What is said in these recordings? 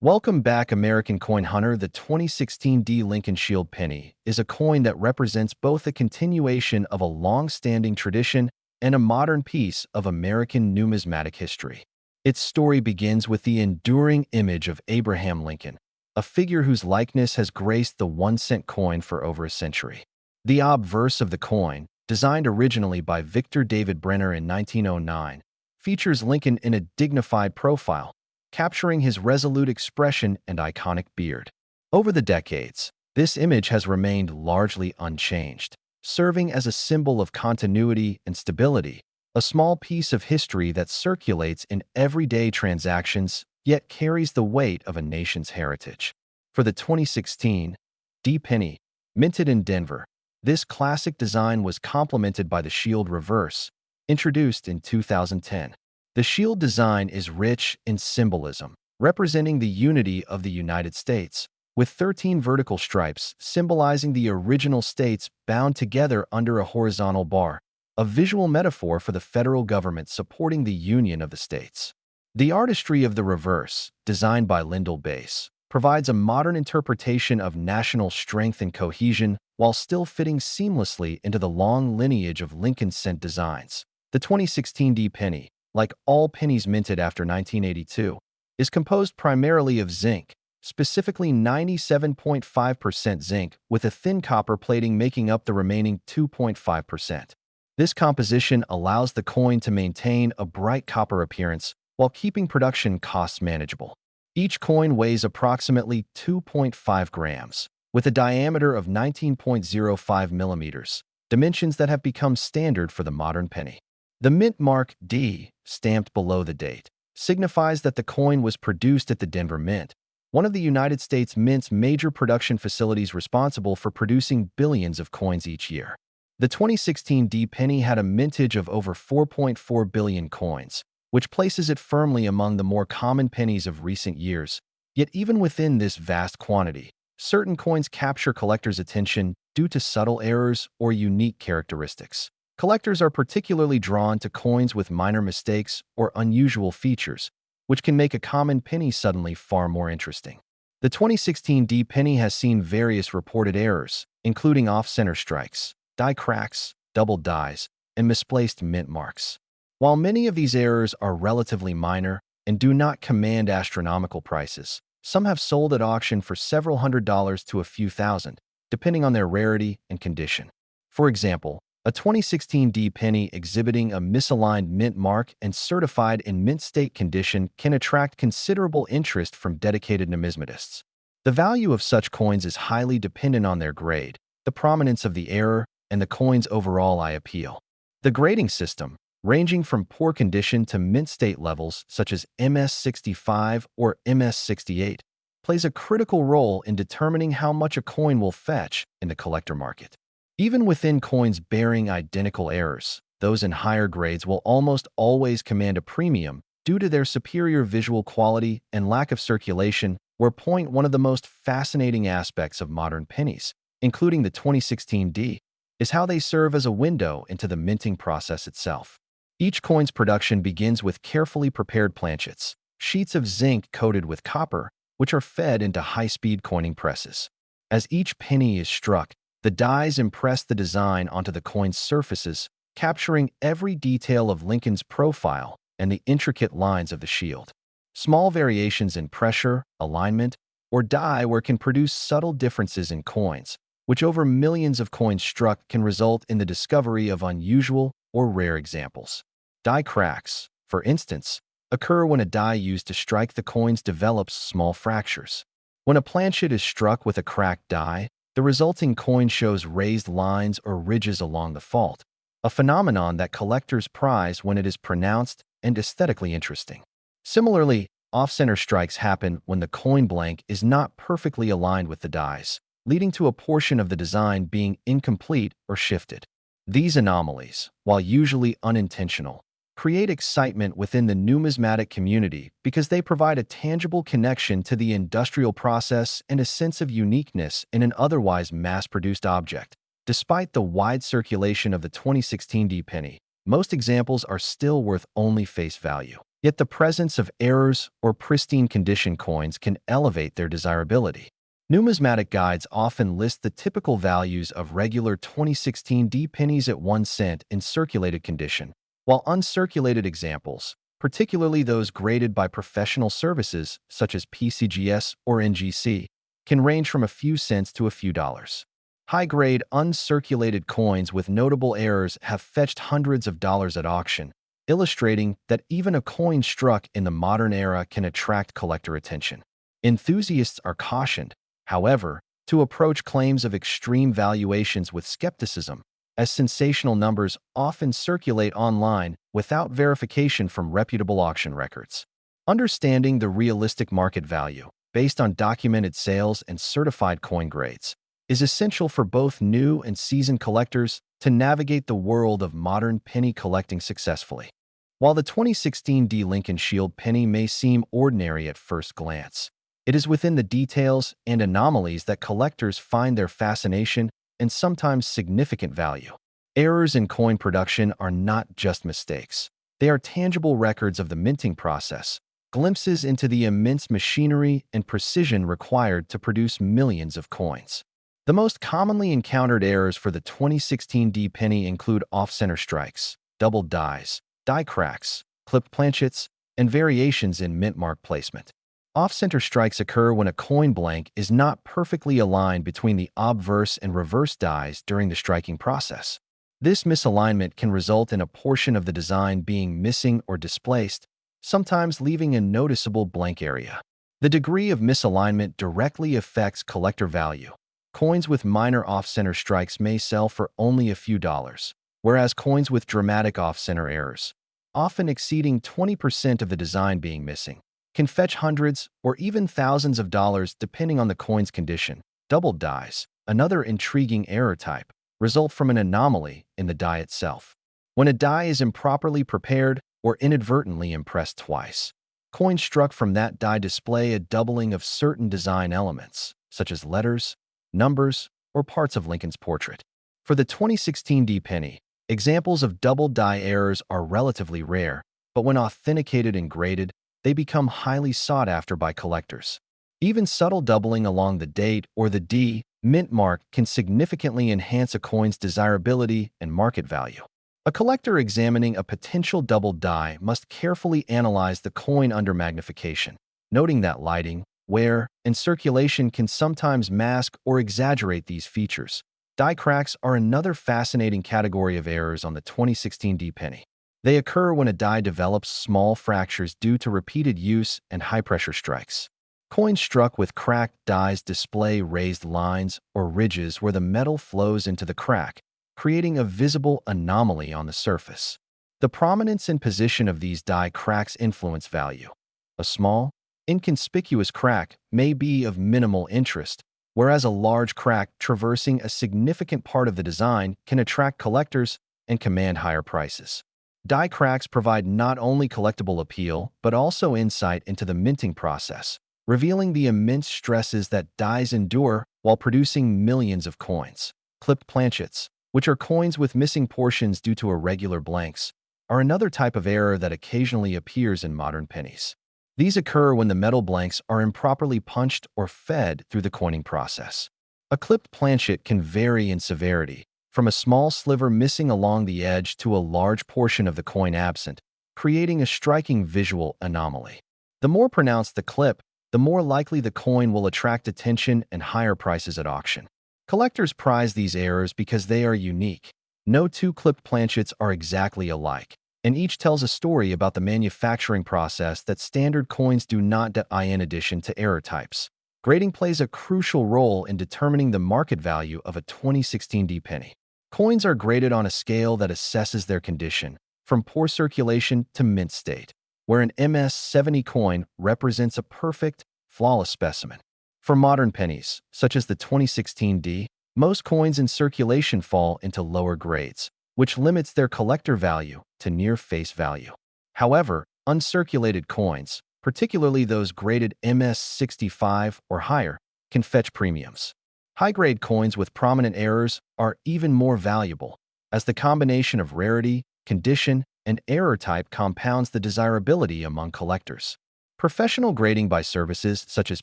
Welcome back, American coin hunter. The 2016 D Lincoln Shield penny is a coin that represents both a continuation of a long-standing tradition and a modern piece of American numismatic history. Its story begins with the enduring image of Abraham Lincoln, a figure whose likeness has graced the 1-cent coin for over a century. The obverse of the coin, designed originally by Victor David Brenner in 1909, features Lincoln in a dignified profile, capturing his resolute expression and iconic beard. Over the decades, this image has remained largely unchanged, serving as a symbol of continuity and stability, a small piece of history that circulates in everyday transactions yet carries the weight of a nation's heritage. For the 2016 D penny, minted in Denver, this classic design was complemented by the shield reverse, introduced in 2010. The shield design is rich in symbolism, representing the unity of the United States, with 13 vertical stripes symbolizing the original states bound together under a horizontal bar, a visual metaphor for the federal government supporting the union of the states. The artistry of the reverse, designed by Lyndall Bass, provides a modern interpretation of national strength and cohesion while still fitting seamlessly into the long lineage of Lincoln cent designs. The 2016 D penny, like all pennies minted after 1982, is composed primarily of zinc, specifically 97.5% zinc, with a thin copper plating making up the remaining 2.5%. This composition allows the coin to maintain a bright copper appearance while keeping production costs manageable. Each coin weighs approximately 2.5 grams, with a diameter of 19.05 millimeters, dimensions that have become standard for the modern penny. The mint mark D, stamped below the date, signifies that the coin was produced at the Denver Mint, one of the United States Mint's major production facilities responsible for producing billions of coins each year. The 2016 D penny had a mintage of over 4.4 billion coins, which places it firmly among the more common pennies of recent years. Yet even within this vast quantity, certain coins capture collectors' attention due to subtle errors or unique characteristics. Collectors are particularly drawn to coins with minor mistakes or unusual features, which can make a common penny suddenly far more interesting. The 2016 D penny has seen various reported errors, including off-center strikes, die cracks, double dies, and misplaced mint marks. While many of these errors are relatively minor and do not command astronomical prices, some have sold at auction for several $100s to a few thousand, depending on their rarity and condition. For example, a 2016 D penny exhibiting a misaligned mint mark and certified in mint state condition can attract considerable interest from dedicated numismatists. The value of such coins is highly dependent on their grade, the prominence of the error, and the coin's overall eye appeal. The grading system, ranging from poor condition to mint state levels such as MS65 or MS68, plays a critical role in determining how much a coin will fetch in the collector market. Even within coins bearing identical errors, those in higher grades will almost always command a premium due to their superior visual quality and lack of circulation, one of the most fascinating aspects of modern pennies, including the 2016 D, is how they serve as a window into the minting process itself. Each coin's production begins with carefully prepared planchets, sheets of zinc coated with copper, which are fed into high-speed coining presses. As each penny is struck, the dies impress the design onto the coin's surfaces, capturing every detail of Lincoln's profile and the intricate lines of the shield. Small variations in pressure, alignment, or die work can produce subtle differences in coins, which over millions of coins struck can result in the discovery of unusual or rare examples. Die cracks, for instance, occur when a die used to strike the coins develops small fractures. When a planchet is struck with a cracked die, the resulting coin shows raised lines or ridges along the fault, a phenomenon that collectors prize when it is pronounced and aesthetically interesting. Similarly, off-center strikes happen when the coin blank is not perfectly aligned with the dies, leading to a portion of the design being incomplete or shifted. These anomalies, while usually unintentional, create excitement within the numismatic community because they provide a tangible connection to the industrial process and a sense of uniqueness in an otherwise mass-produced object. Despite the wide circulation of the 2016 D penny, most examples are still worth only face value. Yet the presence of errors or pristine condition coins can elevate their desirability. Numismatic guides often list the typical values of regular 2016D pennies at 1 cent in circulated condition, while uncirculated examples, particularly those graded by professional services such as PCGS or NGC, can range from a few cents to a few dollars. High-grade, uncirculated coins with notable errors have fetched hundreds of dollars at auction, illustrating that even a coin struck in the modern era can attract collector attention. Enthusiasts are cautioned, however, to approach claims of extreme valuations with skepticism, as sensational numbers often circulate online without verification from reputable auction records. Understanding the realistic market value, based on documented sales and certified coin grades, is essential for both new and seasoned collectors to navigate the world of modern penny collecting successfully. While the 2016 D Lincoln Shield penny may seem ordinary at first glance, it is within the details and anomalies that collectors find their fascination and sometimes significant value. Errors in coin production are not just mistakes. They are tangible records of the minting process, glimpses into the immense machinery and precision required to produce millions of coins. The most commonly encountered errors for the 2016 D penny include off-center strikes, doubled dies, die cracks, clipped planchets, and variations in mint mark placement. Off-center strikes occur when a coin blank is not perfectly aligned between the obverse and reverse dies during the striking process. This misalignment can result in a portion of the design being missing or displaced, sometimes leaving a noticeable blank area. The degree of misalignment directly affects collector value. Coins with minor off-center strikes may sell for only a few dollars, whereas coins with dramatic off-center errors, often exceeding 20% of the design being missing, can fetch hundreds or even thousands of dollars depending on the coin's condition. Doubled dies, another intriguing error type, result from an anomaly in the die itself. When a die is improperly prepared or inadvertently impressed twice, coins struck from that die display a doubling of certain design elements, such as letters, numbers, or parts of Lincoln's portrait. For the 2016 D penny, examples of double die errors are relatively rare, but when authenticated and graded, they become highly sought after by collectors. Even subtle doubling along the date or the D mint mark can significantly enhance a coin's desirability and market value. A collector examining a potential double die must carefully analyze the coin under magnification, noting that lighting, wear, and circulation can sometimes mask or exaggerate these features. Die cracks are another fascinating category of errors on the 2016 D penny. They occur when a die develops small fractures due to repeated use and high-pressure strikes. Coins struck with cracked dies display raised lines or ridges where the metal flows into the crack, creating a visible anomaly on the surface. The prominence and position of these die cracks influence value. A small, inconspicuous crack may be of minimal interest, whereas a large crack traversing a significant part of the design can attract collectors and command higher prices. Die cracks provide not only collectible appeal, but also insight into the minting process, revealing the immense stresses that dies endure while producing millions of coins. Clipped planchets, which are coins with missing portions due to irregular blanks, are another type of error that occasionally appears in modern pennies. These occur when the metal blanks are improperly punched or fed through the coining process. A clipped planchet can vary in severity, from a small sliver missing along the edge to a large portion of the coin absent, creating a striking visual anomaly. The more pronounced the clip, the more likely the coin will attract attention and higher prices at auction. Collectors prize these errors because they are unique. No two clipped planchets are exactly alike, and each tells a story about the manufacturing process that standard coins do not. In addition to error types, grading plays a crucial role in determining the market value of a 2016 D penny. Coins are graded on a scale that assesses their condition, from poor circulation to mint state, where an MS-70 coin represents a perfect, flawless specimen. For modern pennies, such as the 2016 D, most coins in circulation fall into lower grades, which limits their collector value to near face value. However, uncirculated coins, particularly those graded MS-65 or higher, can fetch premiums. High-grade coins with prominent errors are even more valuable, as the combination of rarity, condition, and error type compounds the desirability among collectors. Professional grading by services such as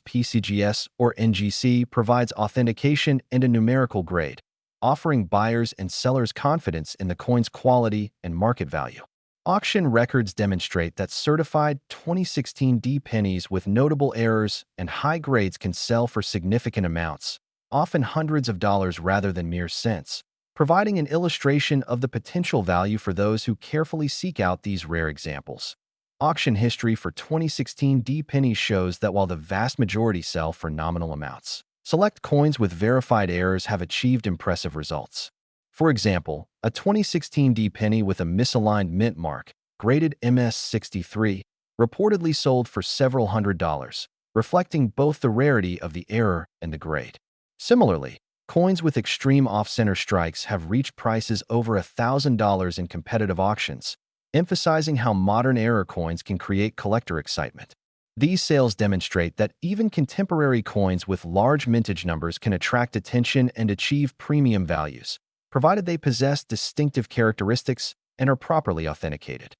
PCGS or NGC provides authentication and a numerical grade, offering buyers and sellers confidence in the coin's quality and market value. Auction records demonstrate that certified 2016D pennies with notable errors and high grades can sell for significant amounts, often hundreds of dollars rather than mere cents, providing an illustration of the potential value for those who carefully seek out these rare examples. Auction history for 2016D pennies shows that while the vast majority sell for nominal amounts, select coins with verified errors have achieved impressive results. For example, a 2016D penny with a misaligned mint mark, graded MS63, reportedly sold for several $100s, reflecting both the rarity of the error and the grade. Similarly, coins with extreme off-center strikes have reached prices over $1,000 in competitive auctions, emphasizing how modern error coins can create collector excitement. These sales demonstrate that even contemporary coins with large mintage numbers can attract attention and achieve premium values, provided they possess distinctive characteristics and are properly authenticated.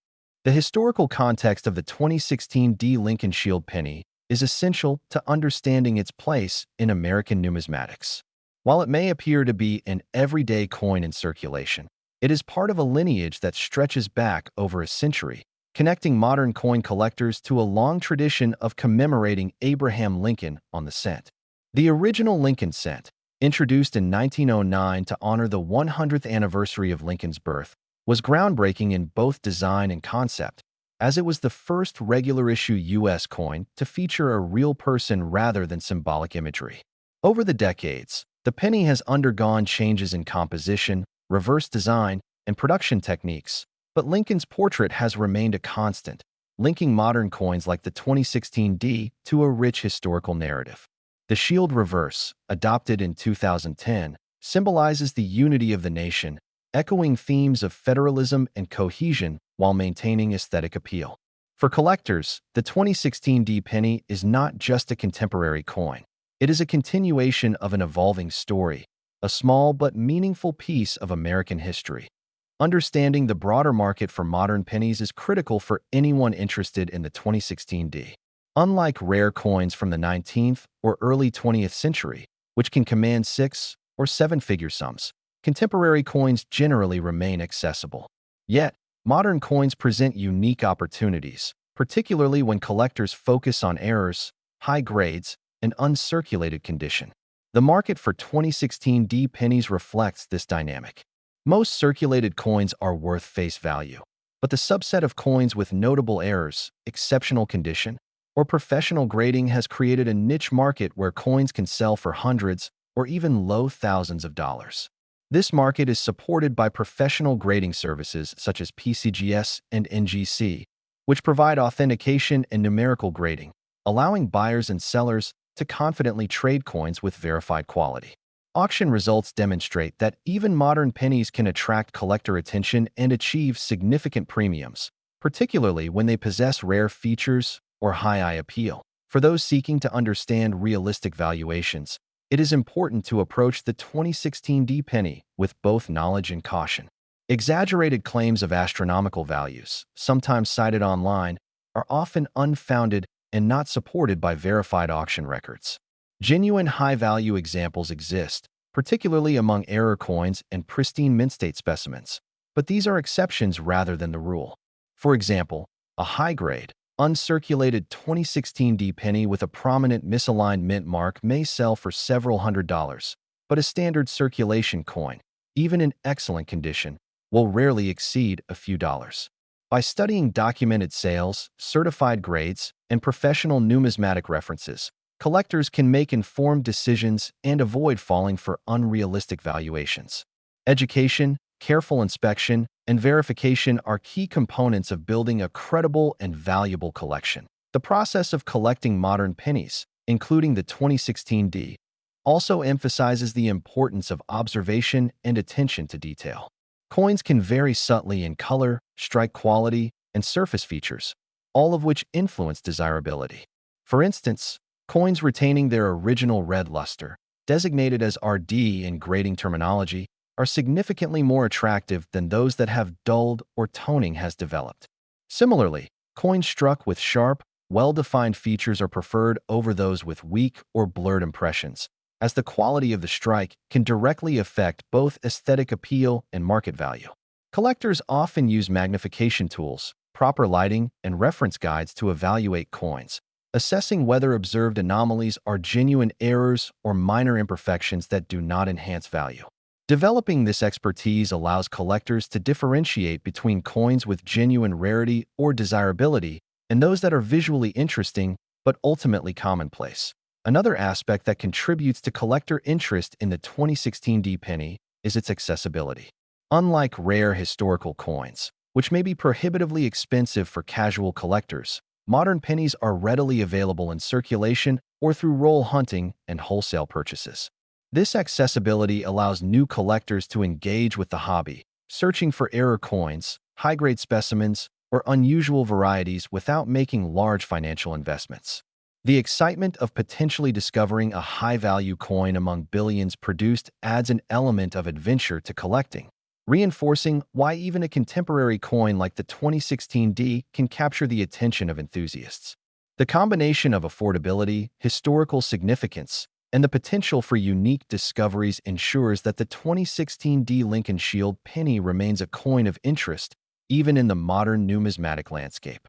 The historical context of the 2016D Lincoln Shield penny is essential to understanding its place in American numismatics. While it may appear to be an everyday coin in circulation, it is part of a lineage that stretches back over a century, connecting modern coin collectors to a long tradition of commemorating Abraham Lincoln on the cent. The original Lincoln cent, introduced in 1909 to honor the 100th anniversary of Lincoln's birth, was groundbreaking in both design and concept, as it was the first regular-issue U.S. coin to feature a real person rather than symbolic imagery. Over the decades, the penny has undergone changes in composition, reverse design, and production techniques, but Lincoln's portrait has remained a constant, linking modern coins like the 2016D to a rich historical narrative. The shield reverse, adopted in 2010, symbolizes the unity of the nation, echoing themes of federalism and cohesion while maintaining aesthetic appeal. For collectors, the 2016D penny is not just a contemporary coin. It is a continuation of an evolving story, a small but meaningful piece of American history. Understanding the broader market for modern pennies is critical for anyone interested in the 2016D. Unlike rare coins from the 19th or early 20th century, which can command 6- or 7-figure sums, contemporary coins generally remain accessible. Yet, modern coins present unique opportunities, particularly when collectors focus on errors, high grades, and uncirculated condition. The market for 2016D pennies reflects this dynamic. Most circulated coins are worth face value, but the subset of coins with notable errors, exceptional condition, or professional grading has created a niche market where coins can sell for hundreds or even low thousands of dollars. This market is supported by professional grading services such as PCGS and NGC, which provide authentication and numerical grading, allowing buyers and sellers to confidently trade coins with verified quality. Auction results demonstrate that even modern pennies can attract collector attention and achieve significant premiums, particularly when they possess rare features or high eye appeal. For those seeking to understand realistic valuations, it is important to approach the 2016D penny with both knowledge and caution. Exaggerated claims of astronomical values, sometimes cited online, are often unfounded and not supported by verified auction records. Genuine high-value examples exist, particularly among error coins and pristine mint-state specimens, but these are exceptions rather than the rule. For example, a high-grade, uncirculated 2016D penny with a prominent misaligned mint mark may sell for several $100s, but a standard circulation coin, even in excellent condition, will rarely exceed a few dollars. By studying documented sales, certified grades, and professional numismatic references, collectors can make informed decisions and avoid falling for unrealistic valuations. Education, careful inspection, and verification are key components of building a credible and valuable collection. The process of collecting modern pennies, including the 2016D, also emphasizes the importance of observation and attention to detail. Coins can vary subtly in color, strike quality, and surface features, all of which influence desirability. For instance, coins retaining their original red luster, designated as RD in grading terminology, are significantly more attractive than those that have dulled or toning has developed. Similarly, coins struck with sharp, well-defined features are preferred over those with weak or blurred impressions, as the quality of the strike can directly affect both aesthetic appeal and market value. Collectors often use magnification tools, proper lighting, and reference guides to evaluate coins, assessing whether observed anomalies are genuine errors or minor imperfections that do not enhance value. Developing this expertise allows collectors to differentiate between coins with genuine rarity or desirability and those that are visually interesting but ultimately commonplace. Another aspect that contributes to collector interest in the 2016 D penny is its accessibility. Unlike rare historical coins, which may be prohibitively expensive for casual collectors, modern pennies are readily available in circulation or through roll hunting and wholesale purchases. This accessibility allows new collectors to engage with the hobby, searching for rare coins, high-grade specimens, or unusual varieties without making large financial investments. The excitement of potentially discovering a high-value coin among billions produced adds an element of adventure to collecting, reinforcing why even a contemporary coin like the 2016 D can capture the attention of enthusiasts. The combination of affordability, historical significance, and the potential for unique discoveries ensures that the 2016 D Lincoln Shield penny remains a coin of interest even in the modern numismatic landscape.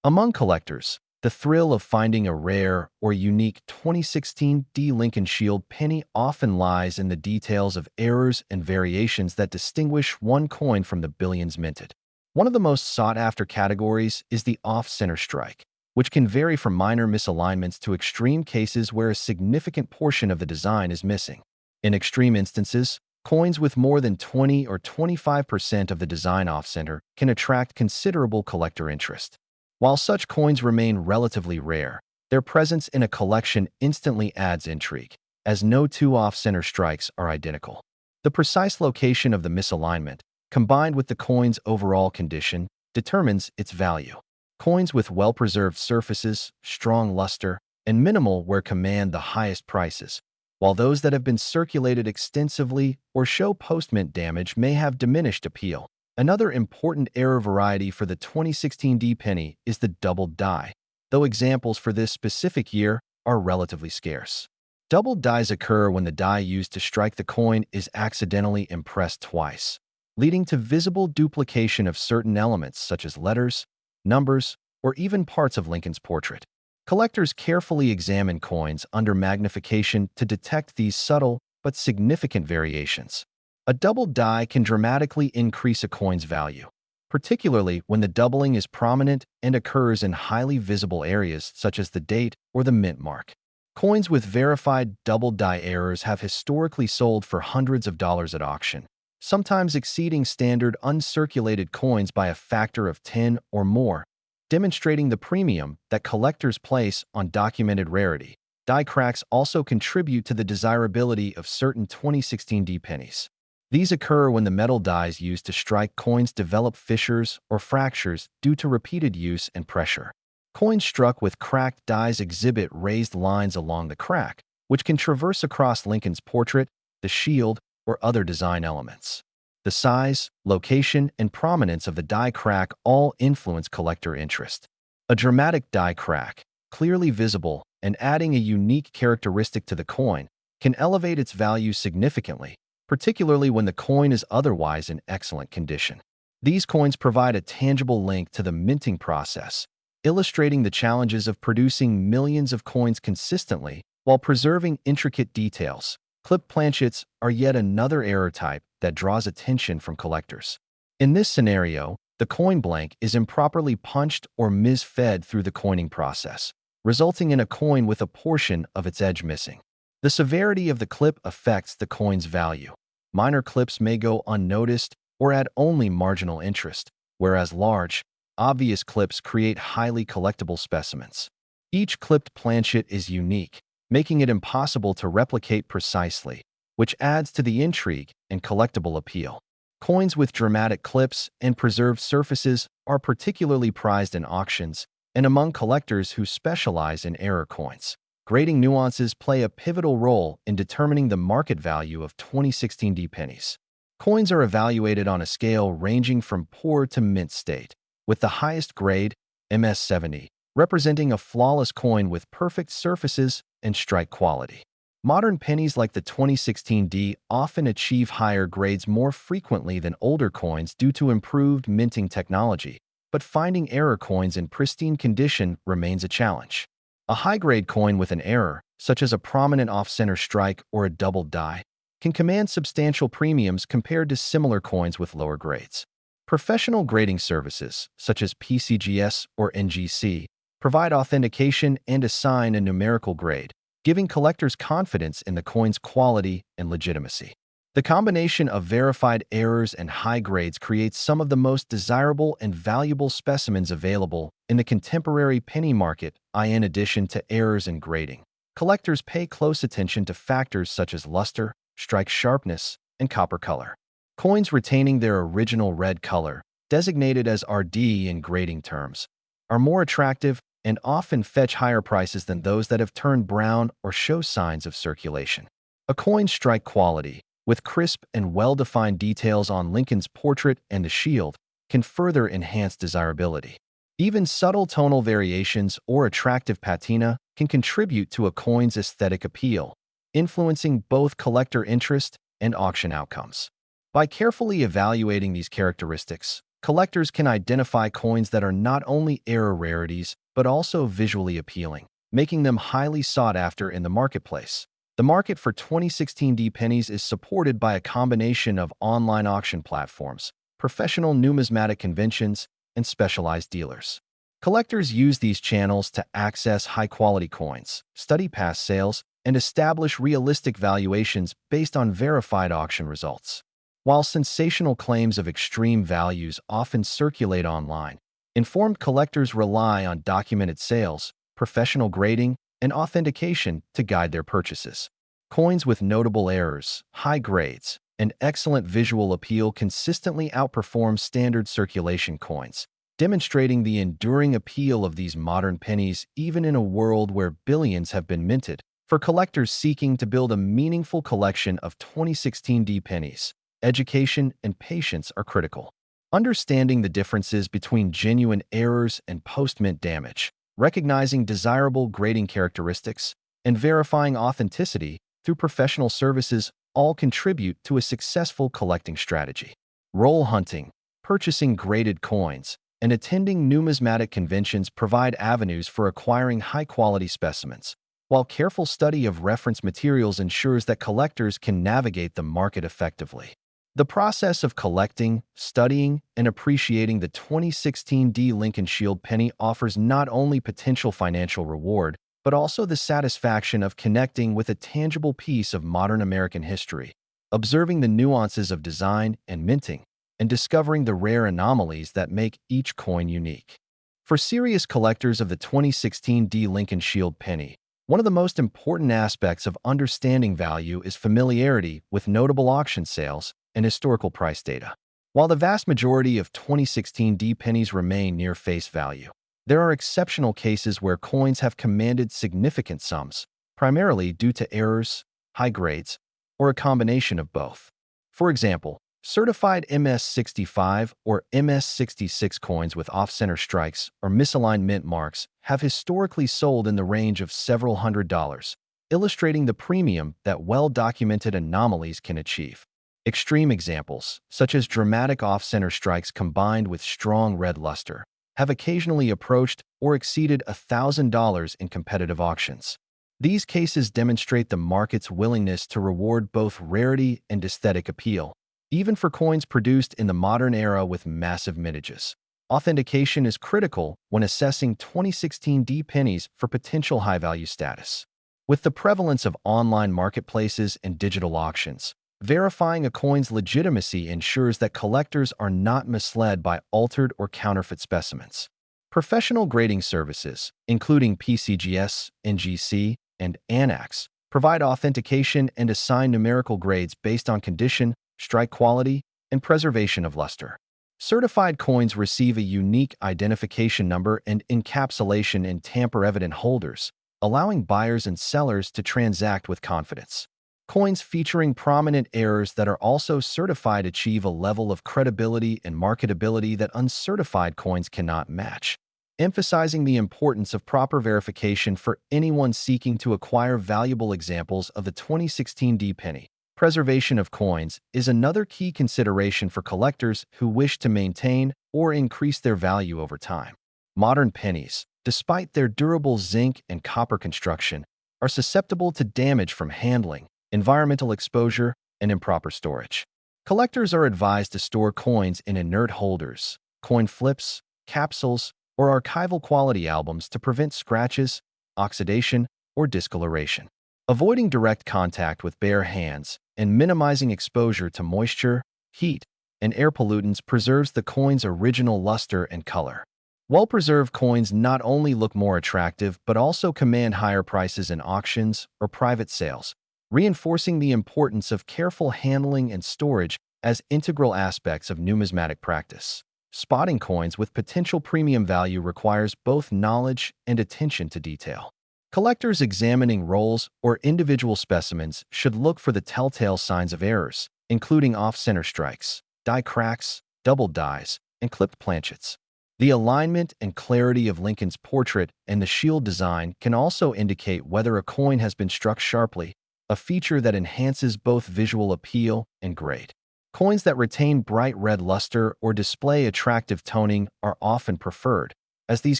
Among collectors, the thrill of finding a rare or unique 2016 D Lincoln Shield penny often lies in the details of errors and variations that distinguish one coin from the billions minted. One of the most sought-after categories is the off-center strike, which can vary from minor misalignments to extreme cases where a significant portion of the design is missing. In extreme instances, coins with more than 20 or 25% of the design off-center can attract considerable collector interest. While such coins remain relatively rare, their presence in a collection instantly adds intrigue, as no two off-center strikes are identical. The precise location of the misalignment, combined with the coin's overall condition, determines its value. Coins with well-preserved surfaces, strong luster, and minimal wear command the highest prices, while those that have been circulated extensively or show post-mint damage may have diminished appeal. Another important error variety for the 2016 D penny is the doubled die, though examples for this specific year are relatively scarce. Doubled dies occur when the die used to strike the coin is accidentally impressed twice, leading to visible duplication of certain elements such as letters, numbers, or even parts of Lincoln's portrait. Collectors carefully examine coins under magnification to detect these subtle but significant variations. A doubled die can dramatically increase a coin's value, particularly when the doubling is prominent and occurs in highly visible areas such as the date or the mint mark. Coins with verified doubled die errors have historically sold for hundreds of dollars at auction, sometimes exceeding standard uncirculated coins by a factor of 10 or more, demonstrating the premium that collectors place on documented rarity. Die cracks also contribute to the desirability of certain 2016 D pennies. These occur when the metal dies used to strike coins develop fissures or fractures due to repeated use and pressure. Coins struck with cracked dies exhibit raised lines along the crack, which can traverse across Lincoln's portrait, the shield, or other design elements. The size, location, and prominence of the die crack all influence collector interest. A dramatic die crack, clearly visible and adding a unique characteristic to the coin, can elevate its value significantly, particularly when the coin is otherwise in excellent condition. These coins provide a tangible link to the minting process, illustrating the challenges of producing millions of coins consistently while preserving intricate details. Clip planchets are yet another error type that draws attention from collectors. In this scenario, the coin blank is improperly punched or misfed through the coining process, resulting in a coin with a portion of its edge missing. The severity of the clip affects the coin's value. Minor clips may go unnoticed or add only marginal interest, whereas large, obvious clips create highly collectible specimens. Each clipped planchet is unique, making it impossible to replicate precisely, which adds to the intrigue and collectible appeal. Coins with dramatic clips and preserved surfaces are particularly prized in auctions and among collectors who specialize in error coins. Grading nuances play a pivotal role in determining the market value of 2016 D pennies. Coins are evaluated on a scale ranging from poor to mint state, with the highest grade, MS70, representing a flawless coin with perfect surfaces and strike quality. Modern pennies like the 2016D often achieve higher grades more frequently than older coins due to improved minting technology, but finding error coins in pristine condition remains a challenge. A high-grade coin with an error, such as a prominent off-center strike or a double die, can command substantial premiums compared to similar coins with lower grades. Professional grading services, such as PCGS or NGC, provide authentication and assign a numerical grade, giving collectors confidence in the coin's quality and legitimacy. The combination of verified errors and high grades creates some of the most desirable and valuable specimens available in the contemporary penny market. In addition to errors and grading, collectors pay close attention to factors such as luster, strike sharpness, and copper color. Coins retaining their original red color, designated as RD in grading terms, are more attractive and often fetch higher prices than those that have turned brown or show signs of circulation. A coin's strike quality, with crisp and well-defined details on Lincoln's portrait and the shield, can further enhance desirability. Even subtle tonal variations or attractive patina can contribute to a coin's aesthetic appeal, influencing both collector interest and auction outcomes. By carefully evaluating these characteristics, collectors can identify coins that are not only error rarities but also visually appealing, making them highly sought after in the marketplace. The market for 2016D pennies is supported by a combination of online auction platforms, professional numismatic conventions, and specialized dealers. Collectors use these channels to access high-quality coins, study past sales, and establish realistic valuations based on verified auction results. While sensational claims of extreme values often circulate online, informed collectors rely on documented sales, professional grading, and authentication to guide their purchases. Coins with notable errors, high grades, and excellent visual appeal consistently outperform standard circulation coins, demonstrating the enduring appeal of these modern pennies even in a world where billions have been minted. For collectors seeking to build a meaningful collection of 2016D pennies, education and patience are critical. Understanding the differences between genuine errors and post-mint damage, recognizing desirable grading characteristics, and verifying authenticity through professional services all contribute to a successful collecting strategy. Roll hunting, purchasing graded coins, and attending numismatic conventions provide avenues for acquiring high-quality specimens, while careful study of reference materials ensures that collectors can navigate the market effectively. The process of collecting, studying, and appreciating the 2016D Lincoln Shield penny offers not only potential financial reward, but also the satisfaction of connecting with a tangible piece of modern American history, observing the nuances of design and minting, and discovering the rare anomalies that make each coin unique. For serious collectors of the 2016D Lincoln Shield penny, one of the most important aspects of understanding value is familiarity with notable auction sales and historical price data. While the vast majority of 2016D pennies remain near face value, there are exceptional cases where coins have commanded significant sums, primarily due to errors, high grades, or a combination of both. For example, certified MS65 or MS66 coins with off-center strikes or misaligned mint marks have historically sold in the range of several $100s, illustrating the premium that well-documented anomalies can achieve. Extreme examples, such as dramatic off-center strikes combined with strong red luster, have occasionally approached or exceeded $1,000 in competitive auctions. These cases demonstrate the market's willingness to reward both rarity and aesthetic appeal, even for coins produced in the modern era with massive mintages. Authentication is critical when assessing 2016D pennies for potential high-value status. With the prevalence of online marketplaces and digital auctions, verifying a coin's legitimacy ensures that collectors are not misled by altered or counterfeit specimens. Professional grading services, including PCGS, NGC, and ANAX, provide authentication and assign numerical grades based on condition, strike quality, and preservation of luster. Certified coins receive a unique identification number and encapsulation in tamper-evident holders, allowing buyers and sellers to transact with confidence. Coins featuring prominent errors that are also certified achieve a level of credibility and marketability that uncertified coins cannot match, emphasizing the importance of proper verification for anyone seeking to acquire valuable examples of the 2016 D penny. Preservation of coins is another key consideration for collectors who wish to maintain or increase their value over time. Modern pennies, despite their durable zinc and copper construction, are susceptible to damage from handling, environmental exposure, and improper storage. Collectors are advised to store coins in inert holders, coin flips, capsules, or archival quality albums to prevent scratches, oxidation, or discoloration. Avoiding direct contact with bare hands and minimizing exposure to moisture, heat, and air pollutants preserves the coin's original luster and color. Well-preserved coins not only look more attractive but also command higher prices in auctions or private sales, reinforcing the importance of careful handling and storage as integral aspects of numismatic practice. Spotting coins with potential premium value requires both knowledge and attention to detail. Collectors examining rolls or individual specimens should look for the telltale signs of errors, including off-center strikes, die cracks, double dies, and clipped planchets. The alignment and clarity of Lincoln's portrait and the shield design can also indicate whether a coin has been struck sharply, a feature that enhances both visual appeal and grade. Coins that retain bright red luster or display attractive toning are often preferred, as these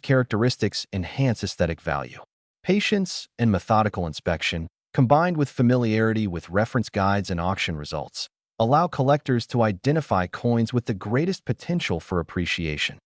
characteristics enhance aesthetic value. Patience and methodical inspection, combined with familiarity with reference guides and auction results, allow collectors to identify coins with the greatest potential for appreciation.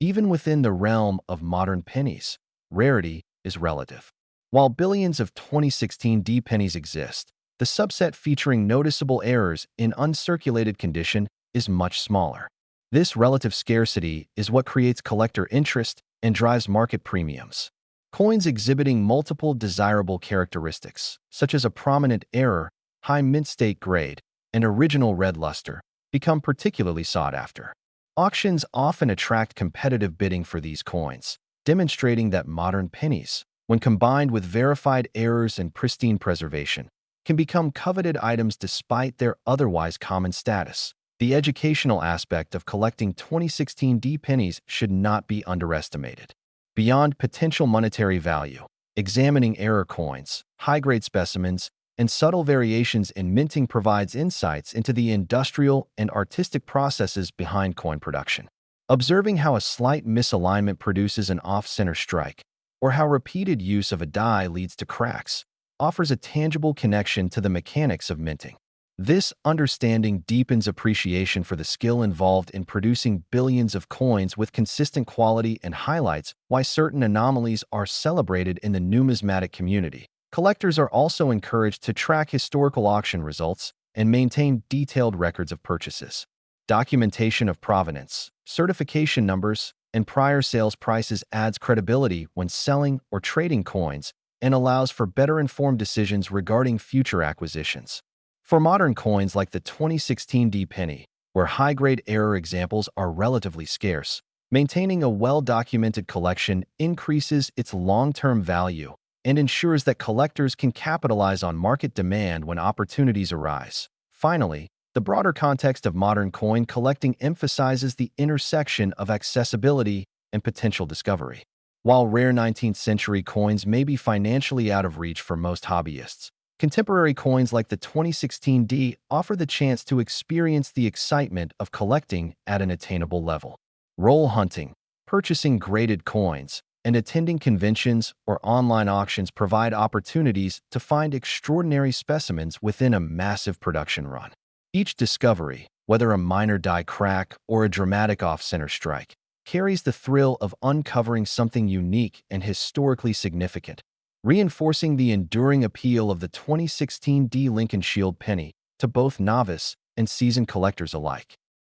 Even within the realm of modern pennies, rarity is relative. While billions of 2016 D pennies exist, the subset featuring noticeable errors in uncirculated condition is much smaller. This relative scarcity is what creates collector interest and drives market premiums. Coins exhibiting multiple desirable characteristics, such as a prominent error, high mint state grade, and original red luster, become particularly sought after. Auctions often attract competitive bidding for these coins, demonstrating that modern pennies, when combined with verified errors and pristine preservation, can become coveted items despite their otherwise common status. The educational aspect of collecting 2016 D pennies should not be underestimated. Beyond potential monetary value, examining error coins, high-grade specimens, and subtle variations in minting provides insights into the industrial and artistic processes behind coin production. Observing how a slight misalignment produces an off-center strike, or how repeated use of a die leads to cracks, offers a tangible connection to the mechanics of minting. This understanding deepens appreciation for the skill involved in producing billions of coins with consistent quality and highlights why certain anomalies are celebrated in the numismatic community. Collectors are also encouraged to track historical auction results and maintain detailed records of purchases. Documentation of provenance, certification numbers, and prior sales prices adds credibility when selling or trading coins and allows for better informed decisions regarding future acquisitions. For modern coins like the 2016 D penny, where high-grade error examples are relatively scarce, maintaining a well-documented collection increases its long-term value and ensures that collectors can capitalize on market demand when opportunities arise. Finally, the broader context of modern coin collecting emphasizes the intersection of accessibility and potential discovery. While rare 19th century coins may be financially out of reach for most hobbyists, contemporary coins like the 2016 D offer the chance to experience the excitement of collecting at an attainable level. Roll hunting, purchasing graded coins, and attending conventions or online auctions provide opportunities to find extraordinary specimens within a massive production run. Each discovery, whether a minor die crack or a dramatic off-center strike, carries the thrill of uncovering something unique and historically significant, reinforcing the enduring appeal of the 2016 D Lincoln Shield penny to both novice and seasoned collectors alike.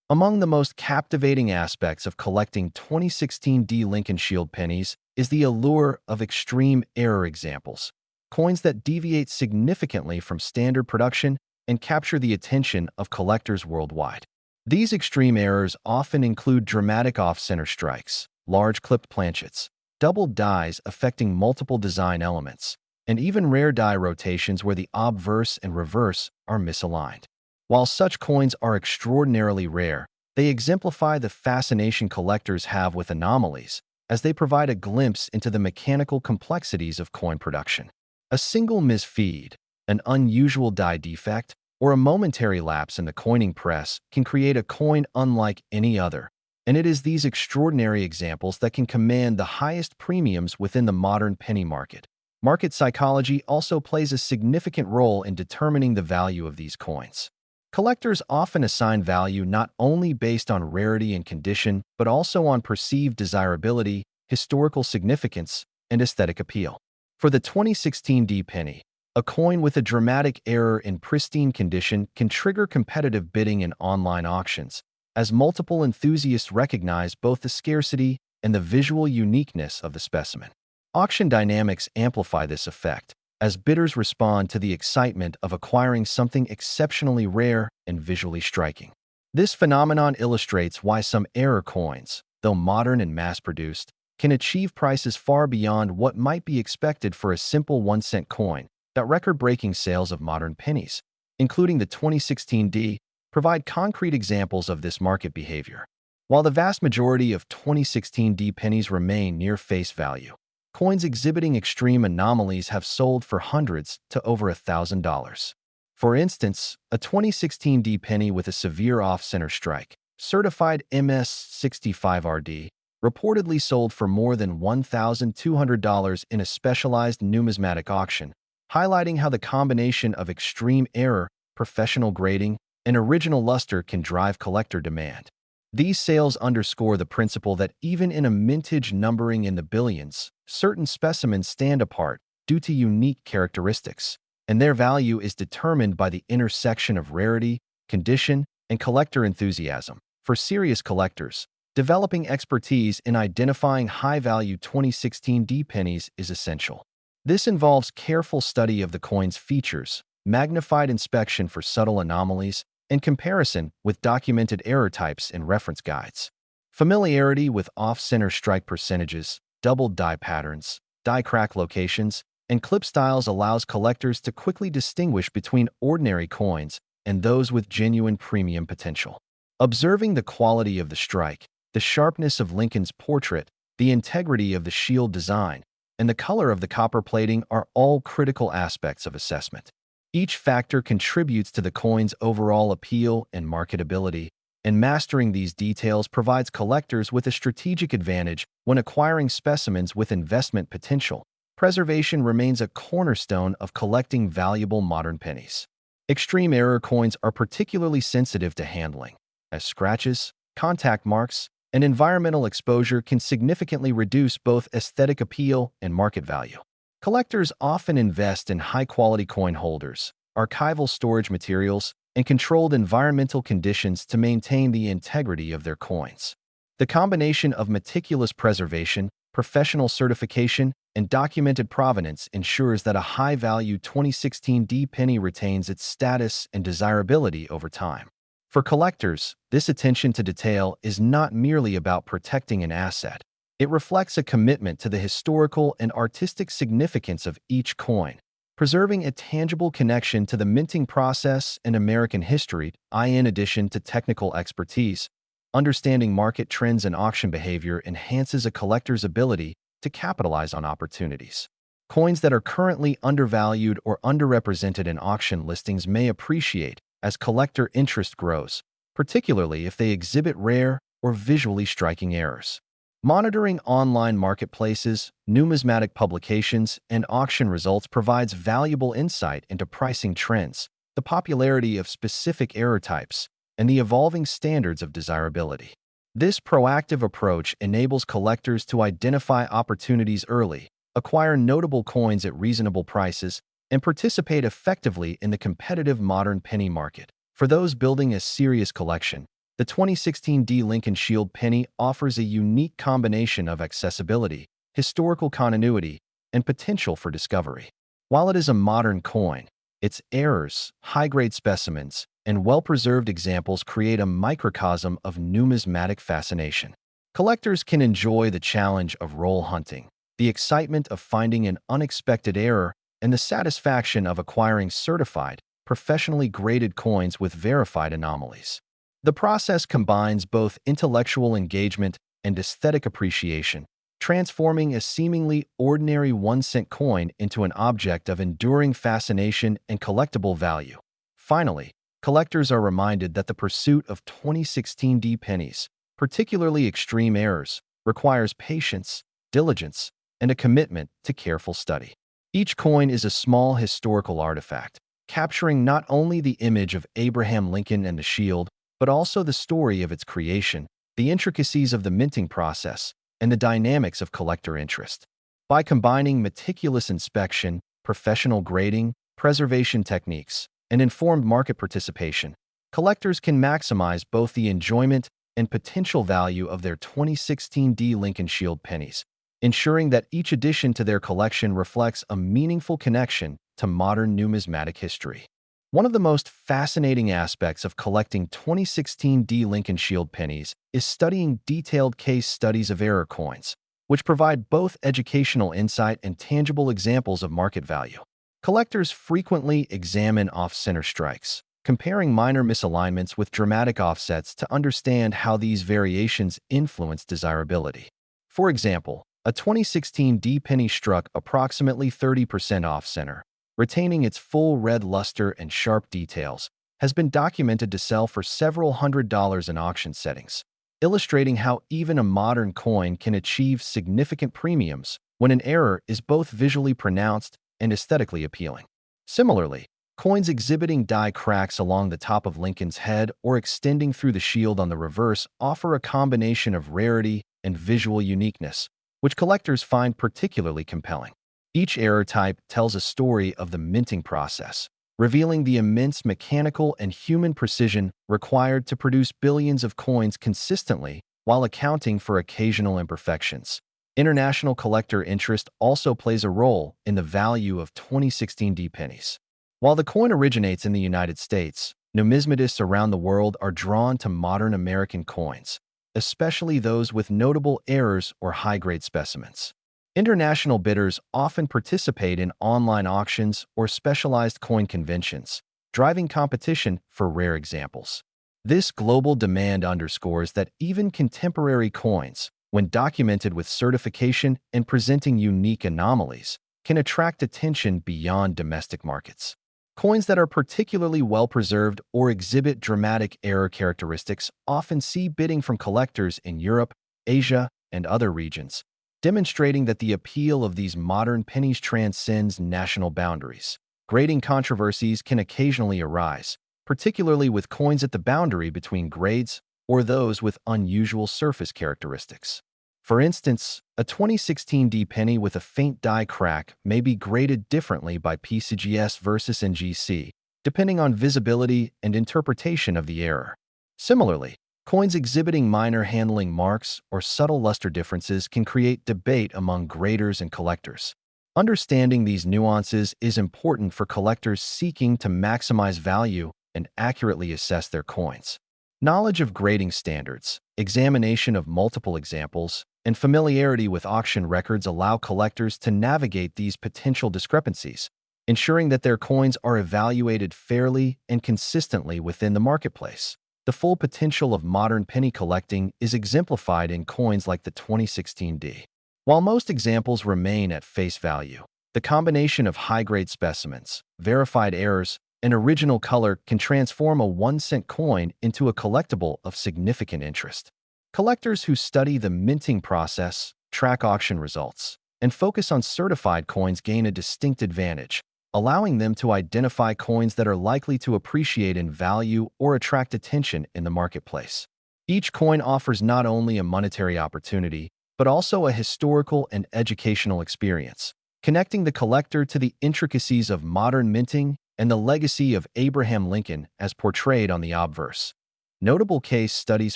Among the most captivating aspects of collecting 2016 D Lincoln Shield pennies is the allure of extreme error examples, coins that deviate significantly from standard production and capture the attention of collectors worldwide. These extreme errors often include dramatic off-center strikes, large clipped planchets, double dies affecting multiple design elements, and even rare die rotations where the obverse and reverse are misaligned. While such coins are extraordinarily rare, they exemplify the fascination collectors have with anomalies, as they provide a glimpse into the mechanical complexities of coin production. A single misfeed, an unusual die defect, or a momentary lapse in the coining press can create a coin unlike any other, and it is these extraordinary examples that can command the highest premiums within the modern penny market. Market psychology also plays a significant role in determining the value of these coins. Collectors often assign value not only based on rarity and condition, but also on perceived desirability, historical significance, and aesthetic appeal. For the 2016 D penny, a coin with a dramatic error in pristine condition can trigger competitive bidding in online auctions, as multiple enthusiasts recognize both the scarcity and the visual uniqueness of the specimen. Auction dynamics amplify this effect, as bidders respond to the excitement of acquiring something exceptionally rare and visually striking. This phenomenon illustrates why some error coins, though modern and mass-produced, can achieve prices far beyond what might be expected for a simple 1-cent coin. That record-breaking sales of modern pennies, including the 2016 D, provide concrete examples of this market behavior. While the vast majority of 2016 D pennies remain near face value, coins exhibiting extreme anomalies have sold for hundreds to over $1,000. For instance, a 2016 D penny with a severe off-center strike, certified MS65RD, reportedly sold for more than $1,200 in a specialized numismatic auction, highlighting how the combination of extreme error, professional grading, and original luster can drive collector demand. These sales underscore the principle that even in a mintage numbering in the billions, certain specimens stand apart due to unique characteristics, and their value is determined by the intersection of rarity, condition, and collector enthusiasm. For serious collectors, developing expertise in identifying high-value 2016 D pennies is essential. This involves careful study of the coin's features, magnified inspection for subtle anomalies, and comparison with documented error types in reference guides. Familiarity with off-center strike percentages, doubled die patterns, die crack locations, and clip styles allows collectors to quickly distinguish between ordinary coins and those with genuine premium potential. Observing the quality of the strike, the sharpness of Lincoln's portrait, the integrity of the shield design, and the color of the copper plating are all critical aspects of assessment. Each factor contributes to the coin's overall appeal and marketability, and mastering these details provides collectors with a strategic advantage when acquiring specimens with investment potential. Preservation remains a cornerstone of collecting valuable modern pennies. Extreme error coins are particularly sensitive to handling, as scratches, contact marks, and environmental exposure can significantly reduce both aesthetic appeal and market value. Collectors often invest in high-quality coin holders, archival storage materials, and controlled environmental conditions to maintain the integrity of their coins. The combination of meticulous preservation, professional certification, and documented provenance ensures that a high-value 2016 D penny retains its status and desirability over time. For collectors, this attention to detail is not merely about protecting an asset. It reflects a commitment to the historical and artistic significance of each coin, preserving a tangible connection to the minting process and American history. In addition to technical expertise, understanding market trends and auction behavior enhances a collector's ability to capitalize on opportunities. Coins that are currently undervalued or underrepresented in auction listings may appreciate as collector interest grows, particularly if they exhibit rare or visually striking errors. Monitoring online marketplaces, numismatic publications, and auction results provides valuable insight into pricing trends, the popularity of specific error types, and the evolving standards of desirability. This proactive approach enables collectors to identify opportunities early, acquire notable coins at reasonable prices, and participate effectively in the competitive modern penny market. For those building a serious collection, the 2016 D Lincoln Shield penny offers a unique combination of accessibility, historical continuity, and potential for discovery. While it is a modern coin, its errors, high-grade specimens, and well-preserved examples create a microcosm of numismatic fascination. Collectors can enjoy the challenge of roll hunting, the excitement of finding an unexpected error, and the satisfaction of acquiring certified, professionally graded coins with verified anomalies. The process combines both intellectual engagement and aesthetic appreciation, transforming a seemingly ordinary 1-cent coin into an object of enduring fascination and collectible value. Finally, collectors are reminded that the pursuit of 2016D pennies, particularly extreme errors, requires patience, diligence, and a commitment to careful study. Each coin is a small historical artifact, capturing not only the image of Abraham Lincoln and the shield, but also the story of its creation, the intricacies of the minting process, and the dynamics of collector interest. By combining meticulous inspection, professional grading, preservation techniques, and informed market participation, collectors can maximize both the enjoyment and potential value of their 2016D Lincoln Shield pennies, ensuring that each addition to their collection reflects a meaningful connection to modern numismatic history. One of the most fascinating aspects of collecting 2016D Lincoln Shield pennies is studying detailed case studies of error coins, which provide both educational insight and tangible examples of market value. Collectors frequently examine off-center strikes, comparing minor misalignments with dramatic offsets to understand how these variations influence desirability. For example, a 2016D penny struck approximately 30% off-center, retaining its full red luster and sharp details, has been documented to sell for several $100s in auction settings, illustrating how even a modern coin can achieve significant premiums when an error is both visually pronounced and aesthetically appealing. Similarly, coins exhibiting die cracks along the top of Lincoln's head or extending through the shield on the reverse offer a combination of rarity and visual uniqueness, which collectors find particularly compelling. Each error type tells a story of the minting process, revealing the immense mechanical and human precision required to produce billions of coins consistently while accounting for occasional imperfections. International collector interest also plays a role in the value of 2016D pennies. While the coin originates in the United States, numismatists around the world are drawn to modern American coins, especially those with notable errors or high-grade specimens. International bidders often participate in online auctions or specialized coin conventions, driving competition for rare examples. This global demand underscores that even contemporary coins, when documented with certification and presenting unique anomalies, can attract attention beyond domestic markets. Coins that are particularly well-preserved or exhibit dramatic error characteristics often see bidding from collectors in Europe, Asia, and other regions, demonstrating that the appeal of these modern pennies transcends national boundaries. Grading controversies can occasionally arise, particularly with coins at the boundary between grades or those with unusual surface characteristics. For instance, a 2016D penny with a faint die crack may be graded differently by PCGS versus NGC, depending on visibility and interpretation of the error. Similarly, coins exhibiting minor handling marks or subtle luster differences can create debate among graders and collectors. Understanding these nuances is important for collectors seeking to maximize value and accurately assess their coins. Knowledge of grading standards, examination of multiple examples, and familiarity with auction records allow collectors to navigate these potential discrepancies, ensuring that their coins are evaluated fairly and consistently within the marketplace. The full potential of modern penny collecting is exemplified in coins like the 2016D. While most examples remain at face value, the combination of high-grade specimens, verified errors, and original color can transform a 1-cent coin into a collectible of significant interest. Collectors who study the minting process, track auction results, and focus on certified coins gain a distinct advantage, allowing them to identify coins that are likely to appreciate in value or attract attention in the marketplace. Each coin offers not only a monetary opportunity, but also a historical and educational experience, connecting the collector to the intricacies of modern minting and the legacy of Abraham Lincoln as portrayed on the obverse. Notable case studies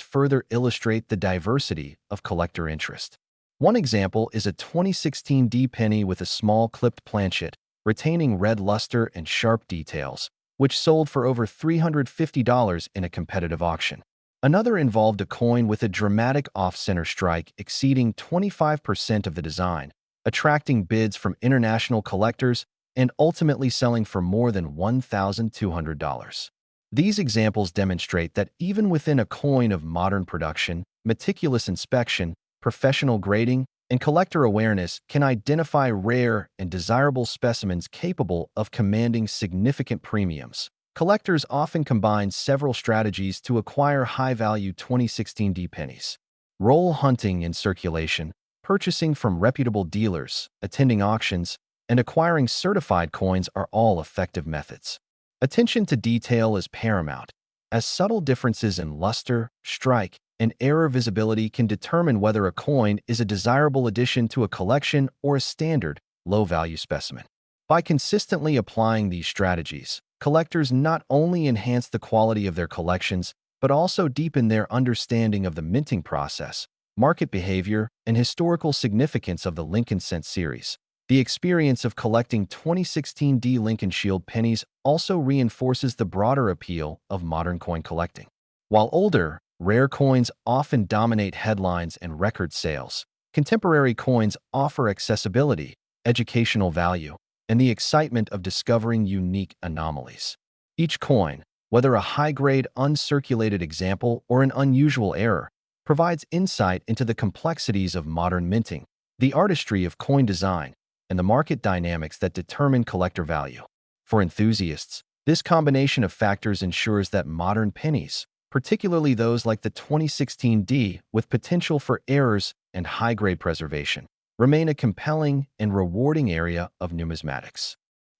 further illustrate the diversity of collector interest. One example is a 2016D penny with a small clipped planchet, retaining red luster and sharp details, which sold for over $350 in a competitive auction. Another involved a coin with a dramatic off-center strike exceeding 25% of the design, attracting bids from international collectors and ultimately selling for more than $1,200. These examples demonstrate that even within a coin of modern production, meticulous inspection, professional grading, and collector awareness can identify rare and desirable specimens capable of commanding significant premiums. Collectors often combine several strategies to acquire high-value 2016D pennies. Roll hunting in circulation, purchasing from reputable dealers, attending auctions, and acquiring certified coins are all effective methods. Attention to detail is paramount, as subtle differences in luster, strike, and error visibility can determine whether a coin is a desirable addition to a collection or a standard, low-value specimen. By consistently applying these strategies, collectors not only enhance the quality of their collections, but also deepen their understanding of the minting process, market behavior, and historical significance of the Lincoln Cent series. The experience of collecting 2016D Lincoln Shield pennies also reinforces the broader appeal of modern coin collecting. While older, rare coins often dominate headlines and record sales, contemporary coins offer accessibility, educational value, and the excitement of discovering unique anomalies. Each coin, whether a high-grade uncirculated example or an unusual error, provides insight into the complexities of modern minting, the artistry of coin design, and the market dynamics that determine collector value. For enthusiasts, this combination of factors ensures that modern pennies, particularly those like the 2016D with potential for errors and high-grade preservation, remain a compelling and rewarding area of numismatics.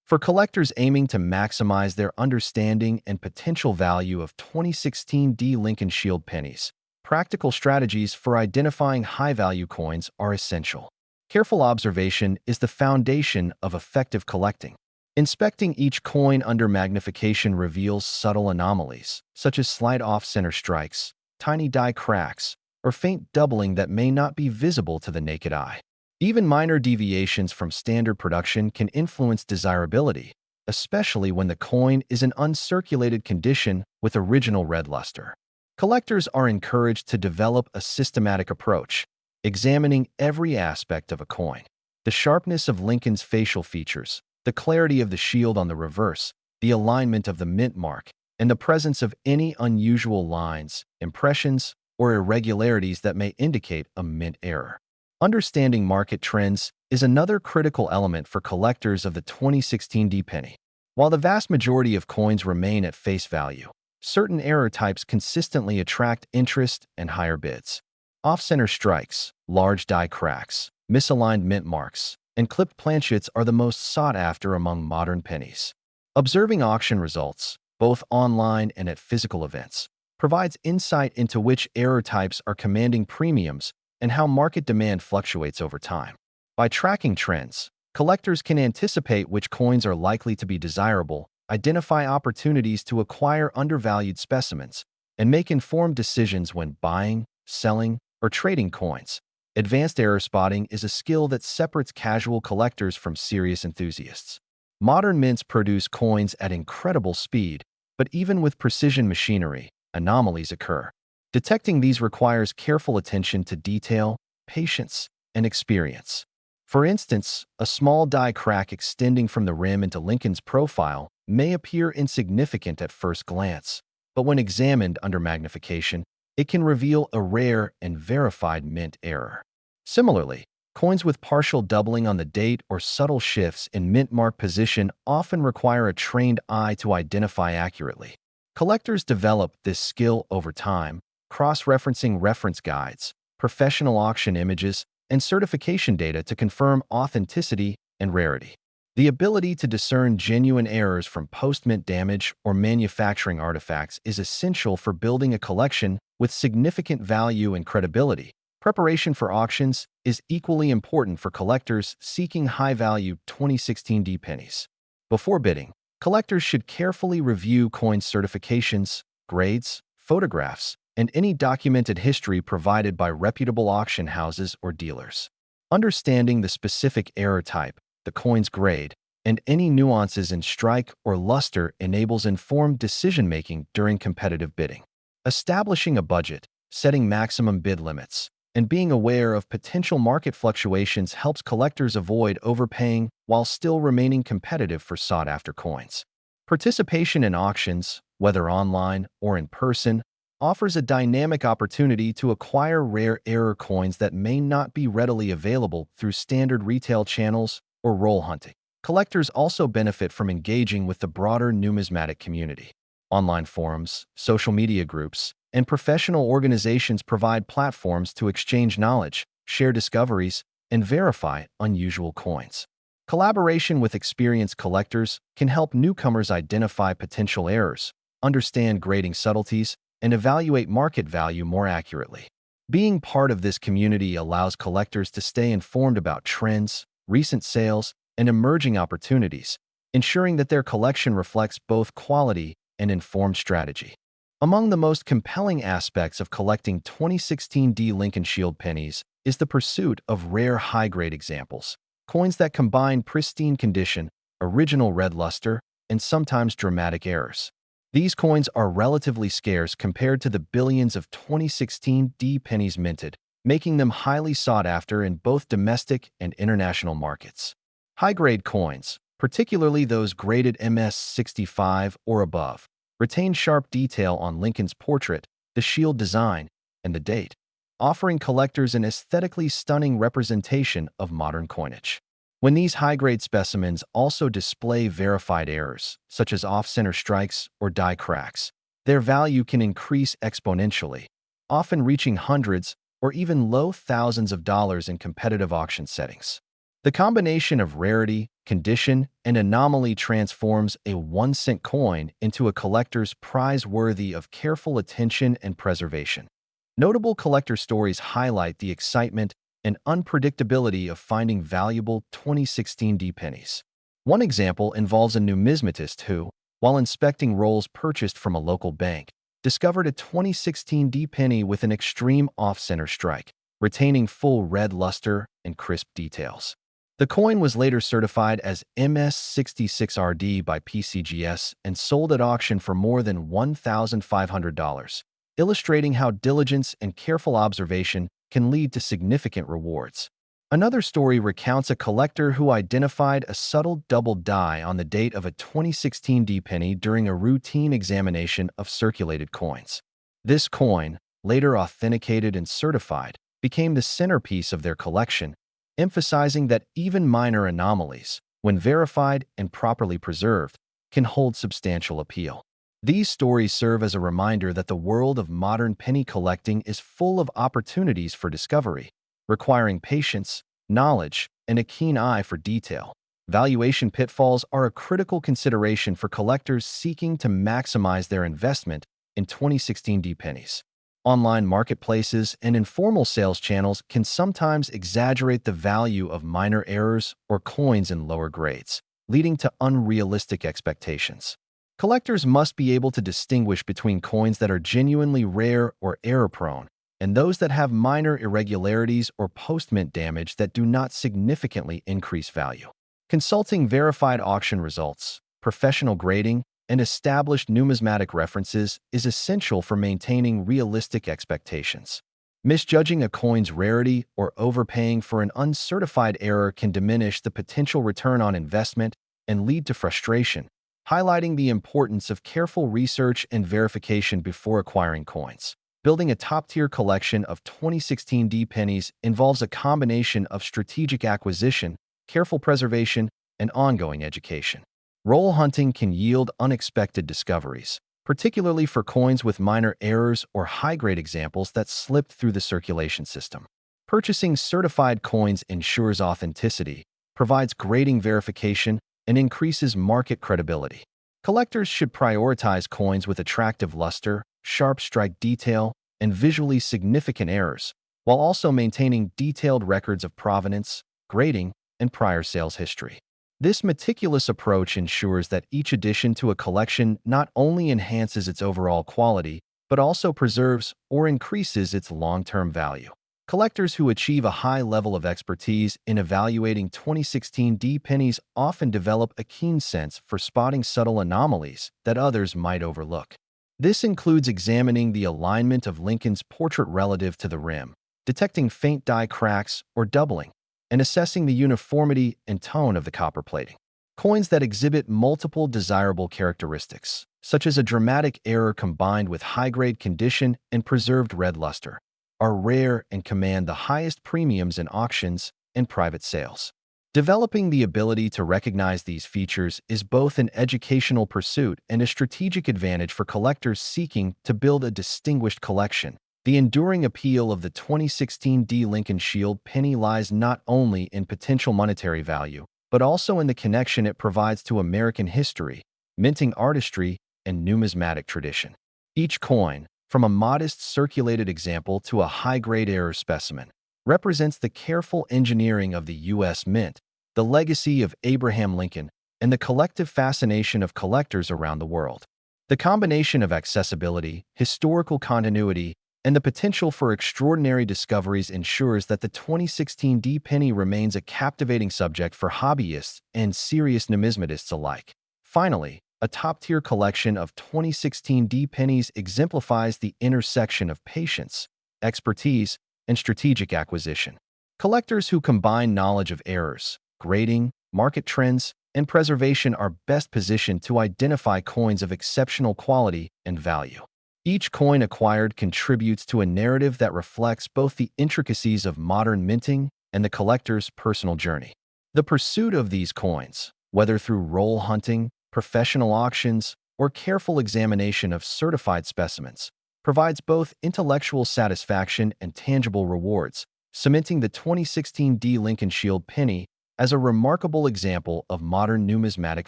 For collectors aiming to maximize their understanding and potential value of 2016D Lincoln Shield pennies, practical strategies for identifying high-value coins are essential. Careful observation is the foundation of effective collecting. Inspecting each coin under magnification reveals subtle anomalies, such as slight off-center strikes, tiny die cracks, or faint doubling that may not be visible to the naked eye. Even minor deviations from standard production can influence desirability, especially when the coin is in uncirculated condition with original red luster. Collectors are encouraged to develop a systematic approach, examining every aspect of a coin. The sharpness of Lincoln's facial features, the clarity of the shield on the reverse, the alignment of the mint mark, and the presence of any unusual lines, impressions, or irregularities that may indicate a mint error. Understanding market trends is another critical element for collectors of the 2016D penny. While the vast majority of coins remain at face value, certain error types consistently attract interest and higher bids. Off-center strikes, large die cracks, misaligned mint marks, and clipped planchets are the most sought after among modern pennies. Observing auction results, both online and at physical events, provides insight into which error types are commanding premiums and how market demand fluctuates over time. By tracking trends, collectors can anticipate which coins are likely to be desirable, identify opportunities to acquire undervalued specimens, and make informed decisions when buying, selling, or trading coins. Advanced error spotting is a skill that separates casual collectors from serious enthusiasts. Modern mints produce coins at incredible speed, but even with precision machinery, anomalies occur. Detecting these requires careful attention to detail, patience, and experience. For instance, a small die crack extending from the rim into Lincoln's profile may appear insignificant at first glance, but when examined under magnification, it can reveal a rare and verified mint error. Similarly, coins with partial doubling on the date or subtle shifts in mint mark position often require a trained eye to identify accurately. Collectors develop this skill over time, cross-referencing reference guides, professional auction images, and certification data to confirm authenticity and rarity. The ability to discern genuine errors from post-mint damage or manufacturing artifacts is essential for building a collection with significant value and credibility. Preparation for auctions is equally important for collectors seeking high-value 2016D pennies. Before bidding, collectors should carefully review coin certifications, grades, photographs, and any documented history provided by reputable auction houses or dealers. Understanding the specific error type, the coin's grade, and any nuances in strike or luster enables informed decision-making during competitive bidding. Establishing a budget, setting maximum bid limits, and being aware of potential market fluctuations helps collectors avoid overpaying while still remaining competitive for sought-after coins. Participation in auctions, whether online or in person, offers a dynamic opportunity to acquire rare error coins that may not be readily available through standard retail channels or roll hunting. Collectors also benefit from engaging with the broader numismatic community. Online forums, social media groups, and professional organizations provide platforms to exchange knowledge, share discoveries, and verify unusual coins. Collaboration with experienced collectors can help newcomers identify potential errors, understand grading subtleties, and evaluate market value more accurately. Being part of this community allows collectors to stay informed about trends, recent sales, and emerging opportunities, ensuring that their collection reflects both quality and informed strategy. Among the most compelling aspects of collecting 2016 D Lincoln Shield pennies is the pursuit of rare high-grade examples, coins that combine pristine condition, original red luster, and sometimes dramatic errors. These coins are relatively scarce compared to the billions of 2016 D pennies minted, making them highly sought after in both domestic and international markets. High-grade coins, particularly those graded MS65 or above, retain sharp detail on Lincoln's portrait, the shield design, and the date, offering collectors an aesthetically stunning representation of modern coinage. When these high-grade specimens also display verified errors, such as off-center strikes or die cracks, their value can increase exponentially, often reaching hundreds or even low thousands of dollars in competitive auction settings. The combination of rarity, condition, and anomaly transforms a 1-cent coin into a collector's prize worthy of careful attention and preservation. Notable collector stories highlight the excitement and unpredictability of finding valuable 2016 D pennies. One example involves a numismatist who, while inspecting rolls purchased from a local bank, discovered a 2016 D penny with an extreme off-center strike, retaining full red luster and crisp details. The coin was later certified as MS66RD by PCGS and sold at auction for more than $1,500, illustrating how diligence and careful observation can lead to significant rewards. Another story recounts a collector who identified a subtle double die on the date of a 2016 D penny during a routine examination of circulated coins. This coin, later authenticated and certified, became the centerpiece of their collection, emphasizing that even minor anomalies, when verified and properly preserved, can hold substantial appeal. These stories serve as a reminder that the world of modern penny collecting is full of opportunities for discovery, requiring patience, knowledge, and a keen eye for detail. Valuation pitfalls are a critical consideration for collectors seeking to maximize their investment in 2016 D pennies. Online marketplaces and informal sales channels can sometimes exaggerate the value of minor errors or coins in lower grades, leading to unrealistic expectations. Collectors must be able to distinguish between coins that are genuinely rare or error-prone and those that have minor irregularities or post-mint damage that do not significantly increase value. Consulting verified auction results, professional grading, and established numismatic references is essential for maintaining realistic expectations. Misjudging a coin's rarity or overpaying for an uncertified error can diminish the potential return on investment and lead to frustration, highlighting the importance of careful research and verification before acquiring coins. Building a top-tier collection of 2016 D pennies involves a combination of strategic acquisition, careful preservation, and ongoing education. Roll hunting can yield unexpected discoveries, particularly for coins with minor errors or high-grade examples that slipped through the circulation system. Purchasing certified coins ensures authenticity, provides grading verification, and increases market credibility. Collectors should prioritize coins with attractive luster, sharp strike detail, and visually significant errors, while also maintaining detailed records of provenance, grading, and prior sales history. This meticulous approach ensures that each addition to a collection not only enhances its overall quality, but also preserves or increases its long-term value. Collectors who achieve a high level of expertise in evaluating 2016 D pennies often develop a keen sense for spotting subtle anomalies that others might overlook. This includes examining the alignment of Lincoln's portrait relative to the rim, detecting faint die cracks or doubling, and assessing the uniformity and tone of the copper plating. Coins that exhibit multiple desirable characteristics, such as a dramatic error combined with high-grade condition and preserved red luster, are rare and command the highest premiums in auctions and private sales. Developing the ability to recognize these features is both an educational pursuit and a strategic advantage for collectors seeking to build a distinguished collection. The enduring appeal of the 2016 D Lincoln Shield penny lies not only in potential monetary value, but also in the connection it provides to American history, minting artistry, and numismatic tradition. Each coin, from a modest circulated example to a high-grade error specimen, represents the careful engineering of the U.S. Mint, the legacy of Abraham Lincoln, and the collective fascination of collectors around the world. The combination of accessibility, historical continuity, and the potential for extraordinary discoveries ensures that the 2016 D penny remains a captivating subject for hobbyists and serious numismatists alike. Finally, a top-tier collection of 2016 D pennies exemplifies the intersection of patience, expertise, and strategic acquisition. Collectors who combine knowledge of errors, grading, market trends, and preservation are best positioned to identify coins of exceptional quality and value. Each coin acquired contributes to a narrative that reflects both the intricacies of modern minting and the collector's personal journey. The pursuit of these coins, whether through roll hunting, professional auctions, or careful examination of certified specimens, provides both intellectual satisfaction and tangible rewards, cementing the 2016 D Lincoln Shield penny as a remarkable example of modern numismatic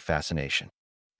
fascination.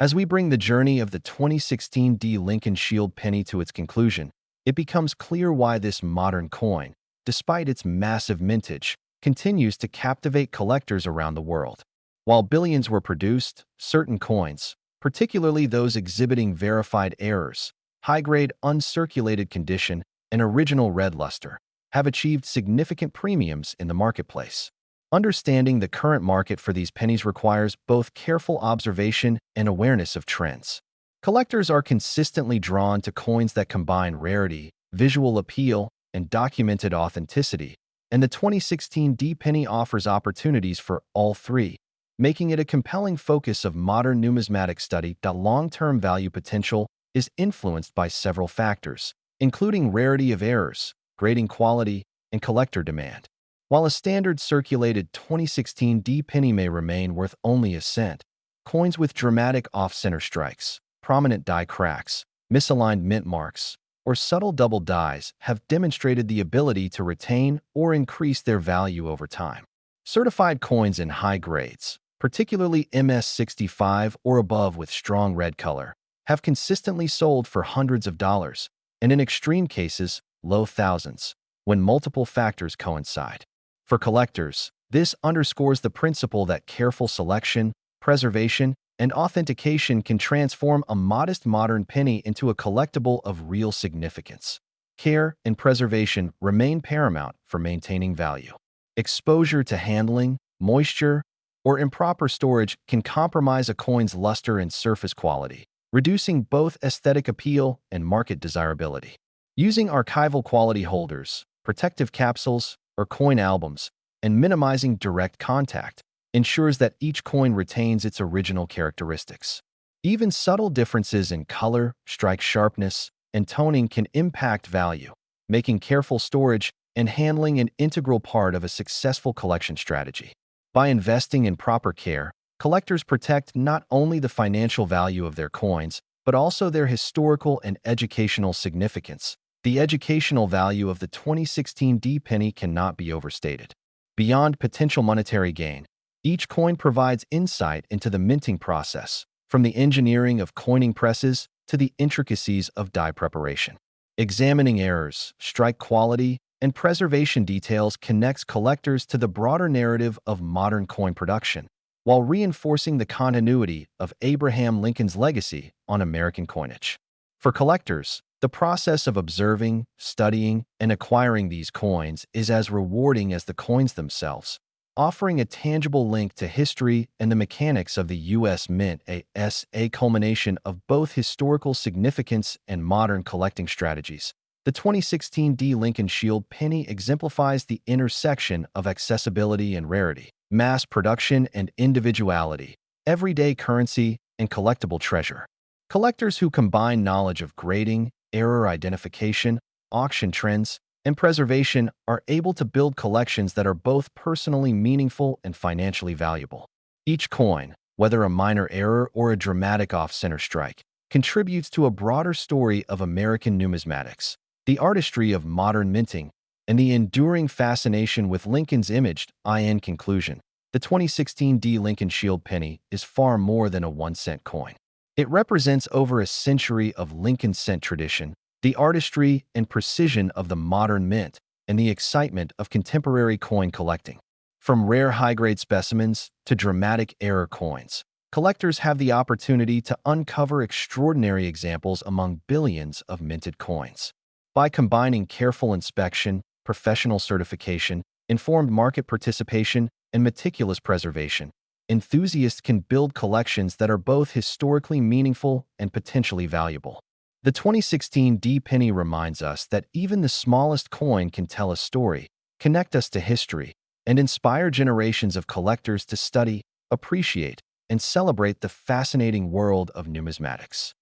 As we bring the journey of the 2016 D Lincoln Shield penny to its conclusion, it becomes clear why this modern coin, despite its massive mintage, continues to captivate collectors around the world. While billions were produced, certain coins, particularly those exhibiting verified errors, high-grade uncirculated condition, and original red luster, have achieved significant premiums in the marketplace. Understanding the current market for these pennies requires both careful observation and awareness of trends. Collectors are consistently drawn to coins that combine rarity, visual appeal, and documented authenticity, and the 2016 D penny offers opportunities for all three, making it a compelling focus of modern numismatic study. The long-term value potential is influenced by several factors, including rarity of errors, grading quality, and collector demand. While a standard circulated 2016 D penny may remain worth only a cent, coins with dramatic off-center strikes, prominent die cracks, misaligned mint marks, or subtle double dies have demonstrated the ability to retain or increase their value over time. Certified coins in high grades, particularly MS65 or above with strong red color, have consistently sold for hundreds of dollars, and in extreme cases, low thousands, when multiple factors coincide. For collectors, this underscores the principle that careful selection, preservation, and authentication can transform a modest modern penny into a collectible of real significance. Care and preservation remain paramount for maintaining value. Exposure to handling, moisture, or improper storage can compromise a coin's luster and surface quality, reducing both aesthetic appeal and market desirability. Using archival quality holders, protective capsules, or coin albums, and minimizing direct contact ensures that each coin retains its original characteristics. Even subtle differences in color, strike sharpness, and toning can impact value, making careful storage and handling an integral part of a successful collection strategy. By investing in proper care, collectors protect not only the financial value of their coins, but also their historical and educational significance. The educational value of the 2016 D penny cannot be overstated. Beyond potential monetary gain, each coin provides insight into the minting process, from the engineering of coining presses to the intricacies of die preparation. Examining errors, strike quality, and preservation details connects collectors to the broader narrative of modern coin production, while reinforcing the continuity of Abraham Lincoln's legacy on American coinage. For collectors, the process of observing, studying, and acquiring these coins is as rewarding as the coins themselves, offering a tangible link to history and the mechanics of the U.S. Mint, a culmination of both historical significance and modern collecting strategies. The 2016 D Lincoln Shield penny exemplifies the intersection of accessibility and rarity, mass production and individuality, everyday currency and collectible treasure. Collectors who combine knowledge of grading, error identification, auction trends, and preservation are able to build collections that are both personally meaningful and financially valuable. Each coin, whether a minor error or a dramatic off-center strike, contributes to a broader story of American numismatics, the artistry of modern minting, and the enduring fascination with Lincoln's image. In conclusion, the 2016 D Lincoln Shield penny is far more than a 1-cent coin. It represents over a century of Lincoln cent tradition, the artistry and precision of the modern mint, and the excitement of contemporary coin collecting. From rare high-grade specimens to dramatic error coins, collectors have the opportunity to uncover extraordinary examples among billions of minted coins. By combining careful inspection, professional certification, informed market participation, and meticulous preservation, enthusiasts can build collections that are both historically meaningful and potentially valuable. The 2016 D penny reminds us that even the smallest coin can tell a story, connect us to history, and inspire generations of collectors to study, appreciate, and celebrate the fascinating world of numismatics.